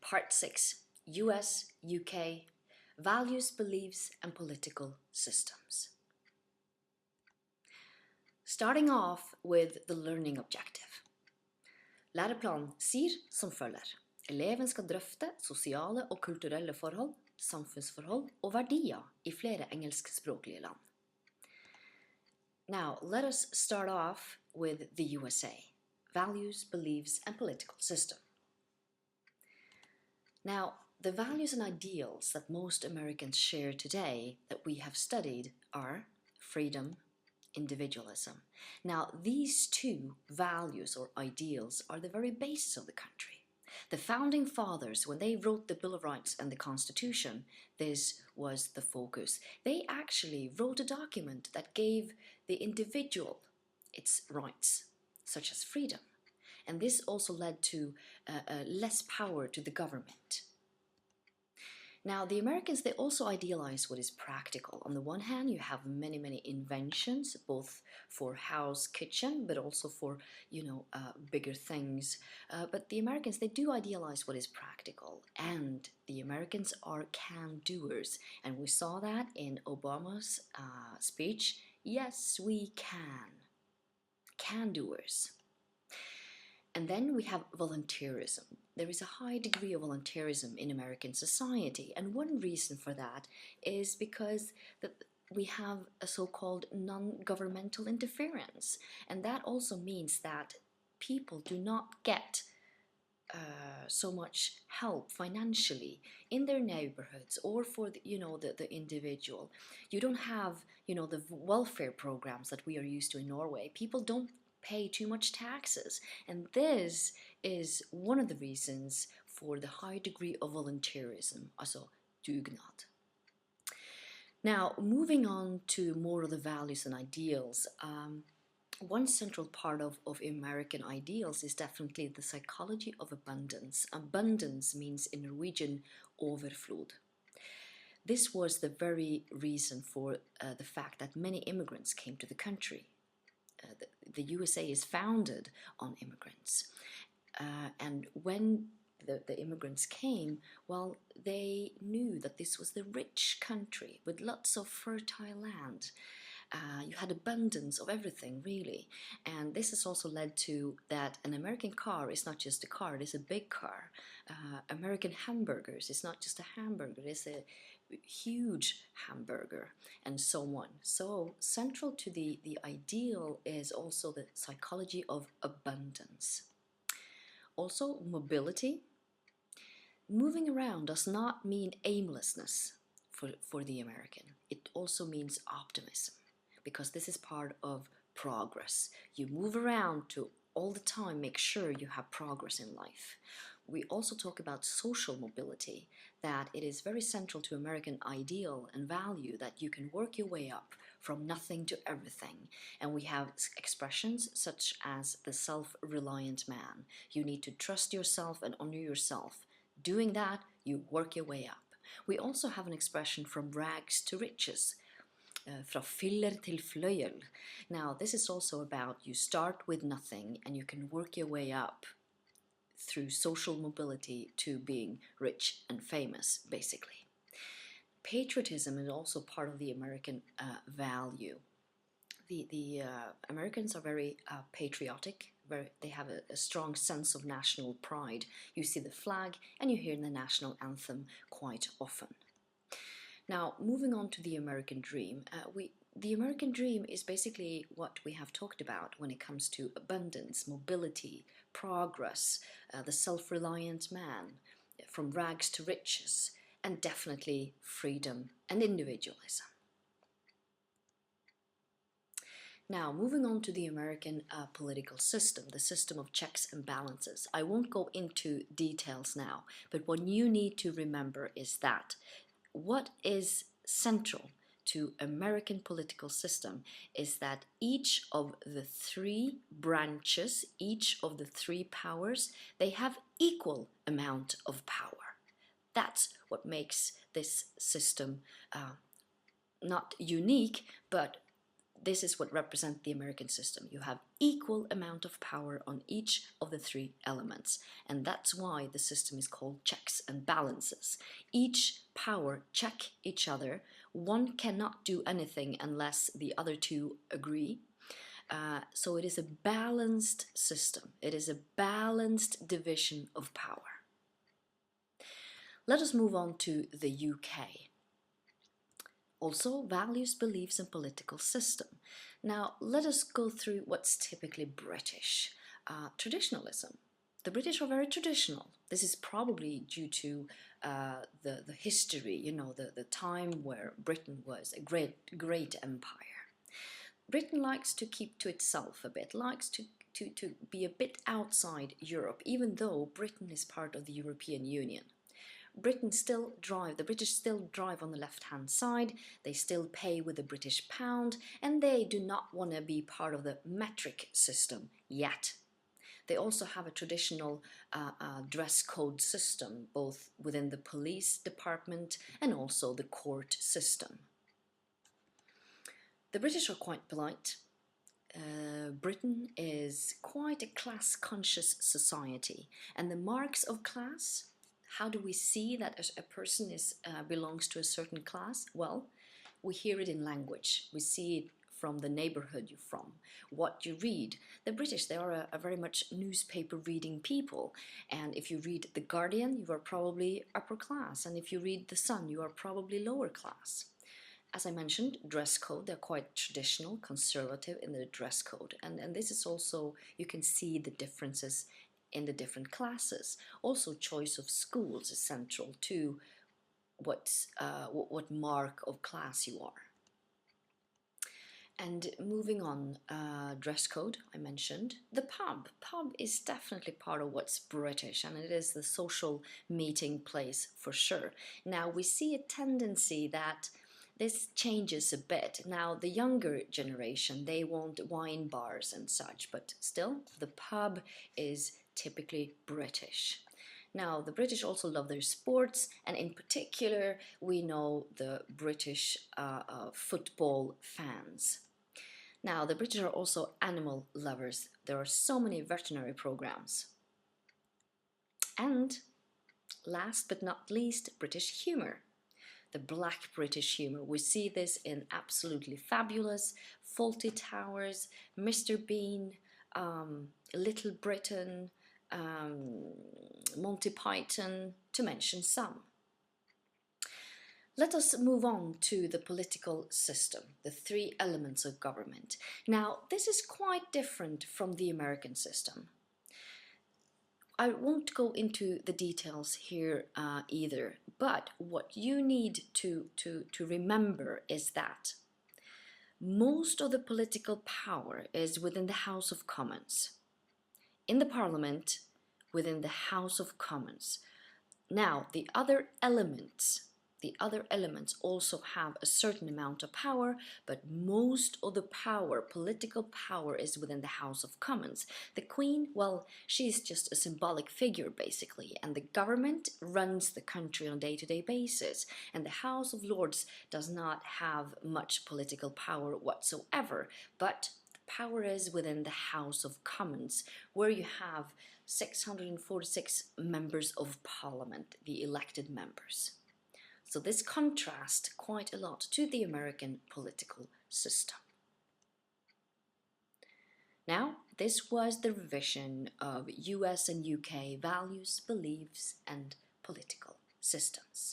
Part 6, US, UK, Values, Beliefs and Political Systems. Starting off with the learning objective. Læreplanen sier som følger. Eleven skal drøfte sosiale og kulturelle forhold, samfunnsforhold og verdier i flere engelskspråklige land. Now, let us start off with the USA. Values, Beliefs and Political System. Now, the values and ideals that most Americans share today that we have studied are freedom, individualism. Now, these two values or ideals are the very basis of the country. The founding fathers, when they wrote the Bill of Rights and the Constitution, this was the focus. They actually wrote a document that gave the individual its rights, such as freedom. And this also led to less power to the government. Now, the Americans, they also idealize what is practical. On the one hand, you have many inventions, both for house, kitchen, but also for, bigger things. But the Americans, they do idealize what is practical. And the Americans are can-doers. And we saw that in Obama's speech. Yes, we can. Can-doers. And then we have volunteerism. There is a high degree of volunteerism in American society. And one reason for that is because we have a so-called non-governmental interference. And that also means that people do not get so much help financially in their neighborhoods or for the individual. You don't have the welfare programs that we are used to in Norway. People don't pay too much taxes, and this is one of the reasons for the high degree of volunteerism, also dugnad. Now, moving on to more of the values and ideals, one central part of American ideals is definitely the psychology of abundance. Abundance means in Norwegian overflod. This was the very reason for the fact that many immigrants came to the country. The USA is founded on immigrants. And when the immigrants came, well, they knew that this was the rich country with lots of fertile land. You had abundance of everything, really. And this has also led to that an American car is not just a car, it is a big car. American hamburgers is not just a hamburger, it is a huge hamburger, and so on. So central to the ideal is also the psychology of abundance. Also, mobility. Moving around does not mean aimlessness for the American. It also means optimism, because this is part of progress. You move around to all the time make sure you have progress in life. We also talk about social mobility, that it is very central to American ideal and value that you can work your way up from nothing to everything. And we have expressions such as the self-reliant man. You need to trust yourself and honor yourself. Doing that, you work your way up. We also have an expression from rags to riches. Fra fyller til fløyel. Now, this is also about you start with nothing and you can work your way up through social mobility to being rich and famous, basically. Patriotism is also part of the American value. The Americans are very patriotic. They have a strong sense of national pride. You see the flag and you hear the national anthem quite often. Now, moving on to the American dream. The American dream is basically what we have talked about when it comes to abundance, mobility, progress, the self-reliant man, from rags to riches, and definitely freedom and individualism. Now, moving on to the American political system, the system of checks and balances. I won't go into details now, but what you need to remember is that what is central to American political system is that each of the three branches, each of the three powers, they have equal amount of power. That's what makes this system not unique, but this is what represents the American system. You have equal amount of power on each of the three elements, and that's why the system is called checks and balances. Each power check each other. One cannot do anything unless the other two agree. So it is a balanced system. It is a balanced division of power. Let us move on to the UK. Also, values, beliefs, and political system. Now, let us go through what's typically British. Traditionalism. The British are very traditional. This is probably due to the history, you know, the time where Britain was a great empire. Britain likes to keep to itself a bit, likes to be a bit outside Europe, even though Britain is part of the European Union. The British still drive on the left-hand side, they still pay with the British pound, and they do not want to be part of the metric system yet. They also have a traditional dress code system, both within the police department and also the court system. The British are quite polite. Britain is quite a class-conscious society, and the marks of class, how do we see that a person belongs to a certain class? Well, we hear it in language. We see it from the neighborhood you're from, what you read. The British, they are a very much newspaper-reading people, and if you read The Guardian, you are probably upper class, and if you read The Sun, you are probably lower class. As I mentioned, dress code, they're quite traditional, conservative in the dress code, and this is also, you can see the differences in the different classes. Also, choice of schools is central to what mark of class you are. And moving on, dress code, I mentioned. The pub. Pub is definitely part of what's British, and it is the social meeting place for sure. Now, we see a tendency that this changes a bit. Now, the younger generation, they want wine bars and such, but still, the pub is typically British. Now, the British also love their sports, and in particular, we know the British football fans. Now, the British are also animal lovers. There are so many veterinary programs. And last but not least, British humor. The black British humor. We see this in Absolutely Fabulous, Fawlty Towers, Mr. Bean, Little Britain, Monty Python, to mention some. Let us move on to the political system, the three elements of government. Now, this is quite different from the American system. I won't go into the details here either, but what you need to remember is that most of the political power is within the House of Commons. In the Parliament, within the House of Commons. Now, the other elements also have a certain amount of power, but most of the power, political power, is within the House of Commons. The Queen, well, she's just a symbolic figure basically, and the government runs the country on a day-to-day basis, and the House of Lords does not have much political power whatsoever, but the power is within the House of Commons, where you have 646 members of Parliament, the elected members. So this contrasts quite a lot to the American political system. Now, this was the revision of US and UK values, beliefs, and political systems.